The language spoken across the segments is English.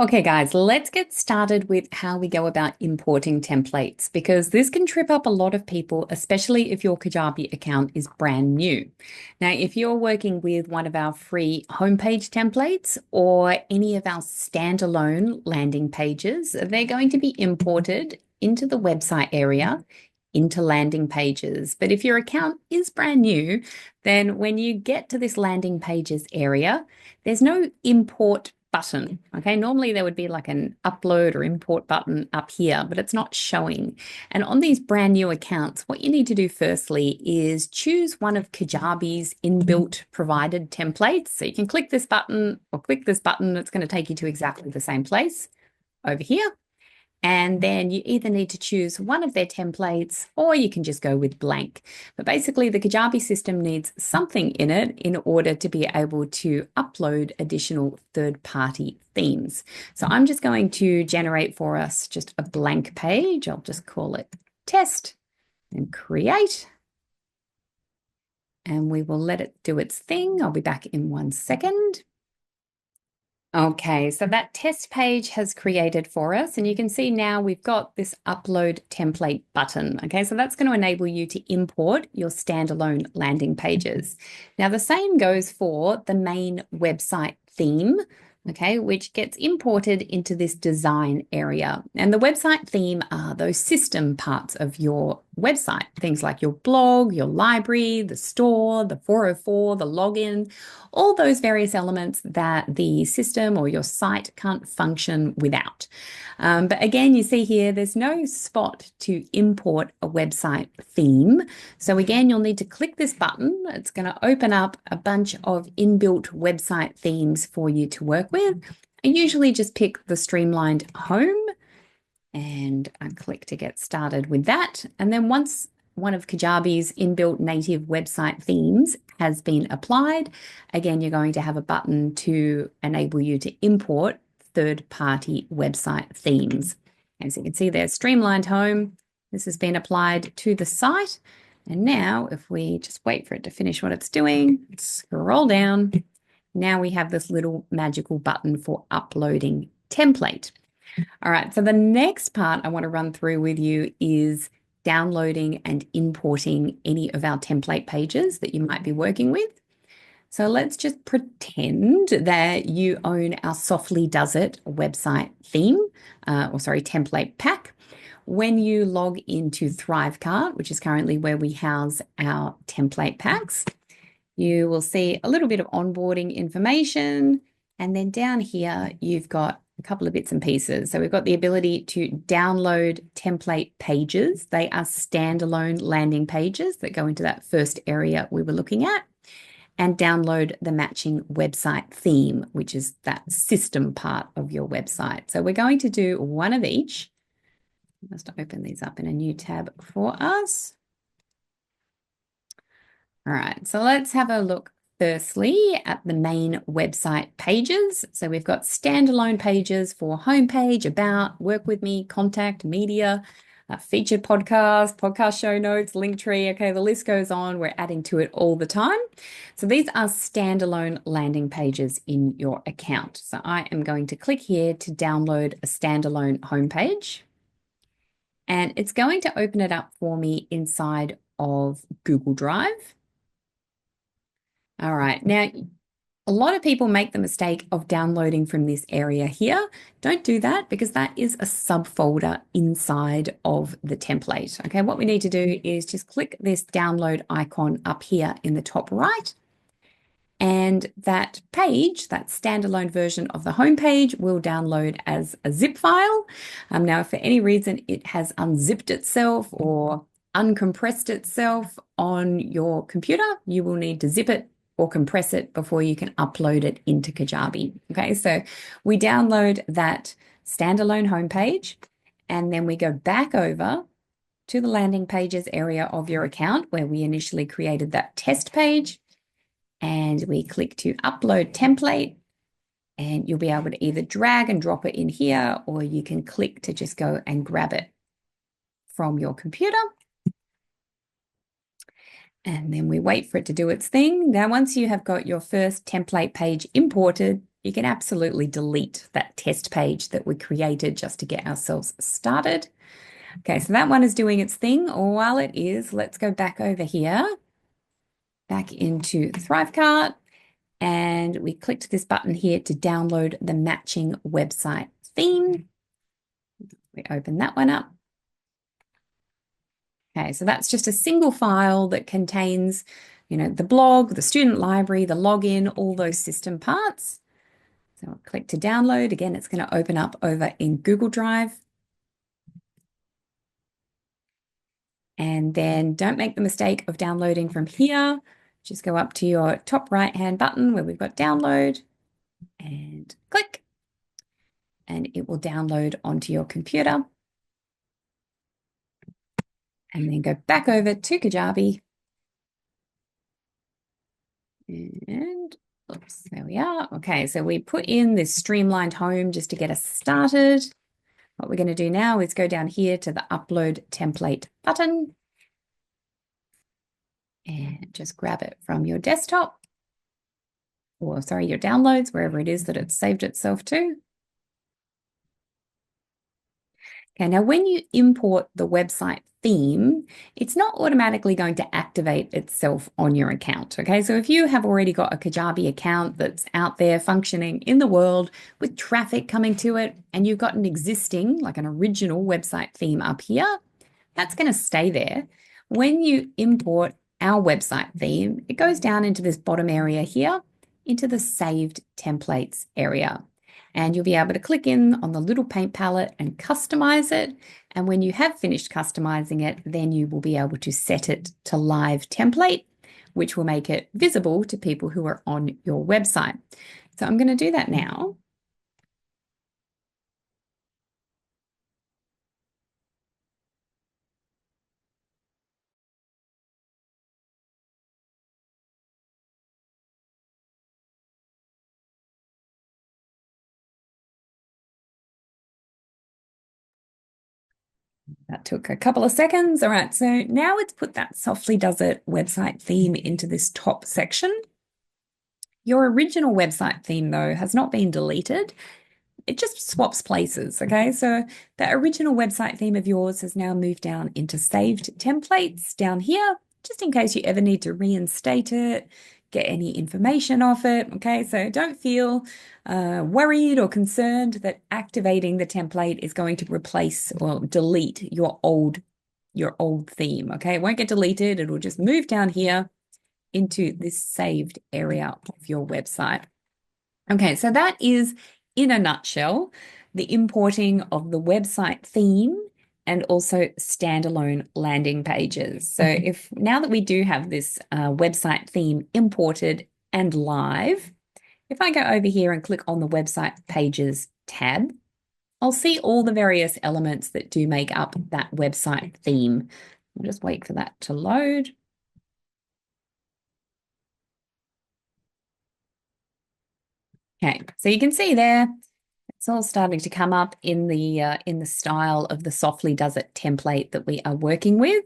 Okay, guys, let's get started with how we go about importing templates because this can trip up a lot of people, especially if your Kajabi account is brand new. Now, if you're working with one of our free homepage templates or any of our standalone landing pages, they're going to be imported into the website area, into landing pages. But if your account is brand new, then when you get to this landing pages area, there's no import button. Okay, normally there would be like an upload or import button up here, but it's not showing. And on these brand new accounts, what you need to do firstly is choose one of Kajabi's inbuilt provided templates. So you can click this button or click this button. It's going to take you to exactly the same place over here. And then you either need to choose one of their templates or you can just go with blank. But basically, the Kajabi system needs something in it in order to be able to upload additional third-party themes. So I'm just going to generate for us just a blank page. I'll just call it test and create. And we will let it do its thing. I'll be back in 1 second. Okay, so that test page has created for us, and you can see now we've got this upload template button. Okay, so that's going to enable you to import your standalone landing pages. Now, the same goes for the main website theme, okay, which gets imported into this design area. And the website theme are those system parts of your website, things like your blog, your library, the store, the 404, the login, all those various elements that the system or your site can't function without. But again, you see here, there's no spot to import a website theme. So again, you'll need to click this button. It's going to open up a bunch of inbuilt website themes for you to work with. I usually just pick the streamlined home and I click to get started with that. And then once one of Kajabi's inbuilt native website themes has been applied, again, you're going to have a button to enable you to import third-party website themes. As you can see there, streamlined home. This has been applied to the site. And now if we just wait for it to finish what it's doing, scroll down, now we have this little magical button for uploading template. All right, so the next part I want to run through with you is downloading and importing any of our template pages that you might be working with. So let's just pretend that you own our Softly Does It website theme, template pack. When you log into Thrivecart, which is currently where we house our template packs, you will see a little bit of onboarding information. And then down here, you've got a couple of bits and pieces. So we've got the ability to download template pages. They are standalone landing pages that go into that first area we were looking at, and download the matching website theme, which is that system part of your website. So we're going to do one of each. Let's open these up in a new tab for us. All right, so let's have a look firstly at the main website pages. So we've got standalone pages for homepage, about, work with me, contact, media, featured podcast show notes, link tree. Okay, the list goes on. We're adding to it all the time. So these are standalone landing pages in your account. So I am going to click here to download a standalone homepage. And it's going to open it up for me inside of Google Drive. All right, now a lot of people make the mistake of downloading from this area here. Don't do that because that is a subfolder inside of the template. Okay, what we need to do is just click this download icon up here in the top right. And that page, that standalone version of the homepage, will download as a zip file. Now, if for any reason it has unzipped itself or uncompressed itself on your computer, you will need to zip it or compress it before you can upload it into Kajabi. Okay, so we download that standalone homepage and then we go back over to the landing pages area of your account where we initially created that test page, and we click to upload template, and you'll be able to either drag and drop it in here or you can click to just go and grab it from your computer. And then we wait for it to do its thing. Now, once you have got your first template page imported, you can absolutely delete that test page that we created just to get ourselves started. Okay, so that one is doing its thing. While it is, let's go back over here, back into Thrivecart, and we clicked this button here to download the matching website theme. We open that one up. Okay, so that's just a single file that contains, the blog, the student library, the login, all those system parts. So I'll click to download. Again, it's going to open up over in Google Drive. And then don't make the mistake of downloading from here. Just go up to your top right-hand button where we've got download and click, and it will download onto your computer. And then go back over to Kajabi. And oops, there we are. Okay, so we put in this streamlined home just to get us started. What we're going to do now is go down here to the upload template button and just grab it from your desktop, or sorry, your downloads, wherever it is that it's saved itself to. Okay, now when you import the website theme, it's not automatically going to activate itself on your account. Okay, so if you have already got a Kajabi account that's out there functioning in the world with traffic coming to it, and you've got an existing, like an original website theme up here, that's going to stay there. When you import our website theme, it goes down into this bottom area here, into the saved templates area. And you'll be able to click in on the little paint palette and customize it. And when you have finished customizing it, then you will be able to set it to live template, which will make it visible to people who are on your website. So I'm going to do that now. That took a couple of seconds. All right, so now it's put that Softly Does It website theme into this top section. Your original website theme, though, has not been deleted. It just swaps places, okay? So the original website theme of yours has now moved down into saved templates down here, just in case you ever need to reinstate it, get any information off it, okay? So don't feel worried or concerned that activating the template is going to replace or delete your old theme, okay? It won't get deleted. It'll just move down here into this saved area of your website. Okay, so that is, in a nutshell, the importing of the website theme and also standalone landing pages. So if now that we do have this website theme imported and live, if I go over here and click on the website pages tab, I'll see all the various elements that do make up that website theme. I'll just wait for that to load. Okay, so you can see there, it's all starting to come up in the style of the Softly Does It template that we are working with.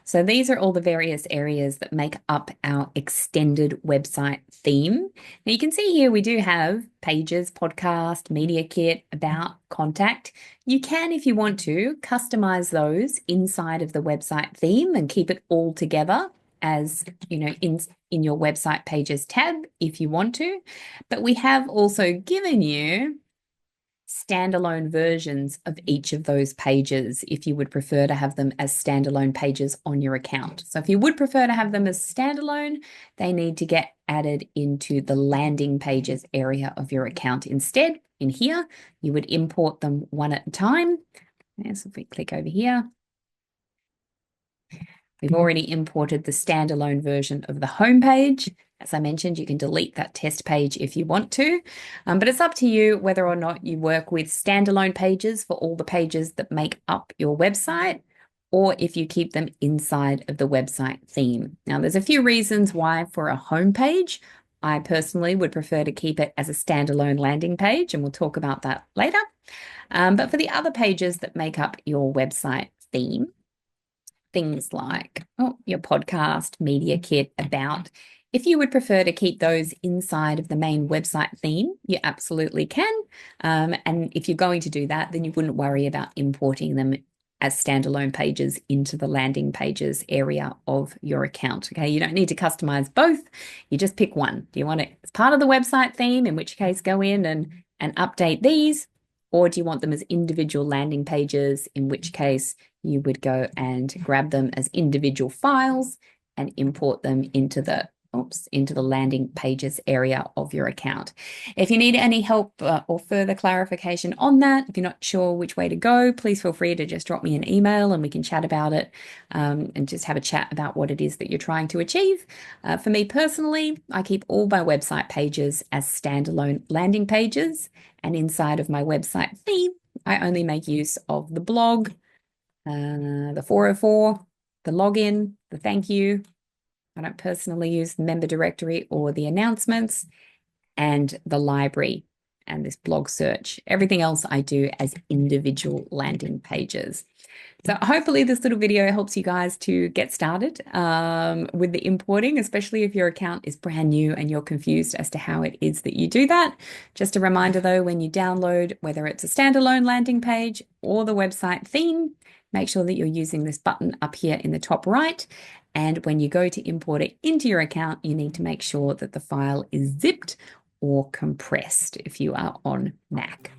So these are all the various areas that make up our extended website theme. Now you can see here we do have pages, podcast, media kit, about, contact. You can, if you want to, customize those inside of the website theme and keep it all together as in your website pages tab if you want to. But we have also given you standalone versions of each of those pages if you would prefer to have them as standalone pages on your account. So if you would prefer to have them as standalone, they need to get added into the landing pages area of your account instead. In here, you would import them one at a time. So if we click over here, we've already imported the standalone version of the homepage. As I mentioned, you can delete that test page if you want to, but it's up to you whether or not you work with standalone pages for all the pages that make up your website, or if you keep them inside of the website theme. Now, there's a few reasons why for a homepage, I personally would prefer to keep it as a standalone landing page, and we'll talk about that later. But for the other pages that make up your website theme, things like your podcast, media kit, about, If you would prefer to keep those inside of the main website theme, you absolutely can. And if you're going to do that, then you wouldn't worry about importing them as standalone pages into the landing pages area of your account. Okay, you don't need to customize both. You just pick one. Do you want it as part of the website theme, in which case go in and update these? Or do you want them as individual landing pages, in which case you would go and grab them as individual files and import them into the landing pages area of your account. If you need any help or further clarification on that, if you're not sure which way to go, please feel free to just drop me an email and we can chat about it and just have a chat about what it is that you're trying to achieve. For me personally, I keep all my website pages as standalone landing pages, and inside of my website theme, I only make use of the blog, the 404, the login, the thank you. I don't personally use the member directory or the announcements, and the library and this blog search. Everything else I do as individual landing pages. So hopefully this little video helps you guys to get started with the importing, especially if your account is brand new and you're confused as to how it is that you do that. Just a reminder though, when you download, whether it's a standalone landing page or the website theme, make sure that you're using this button up here in the top right. And when you go to import it into your account, you need to make sure that the file is zipped or compressed if you are on Mac.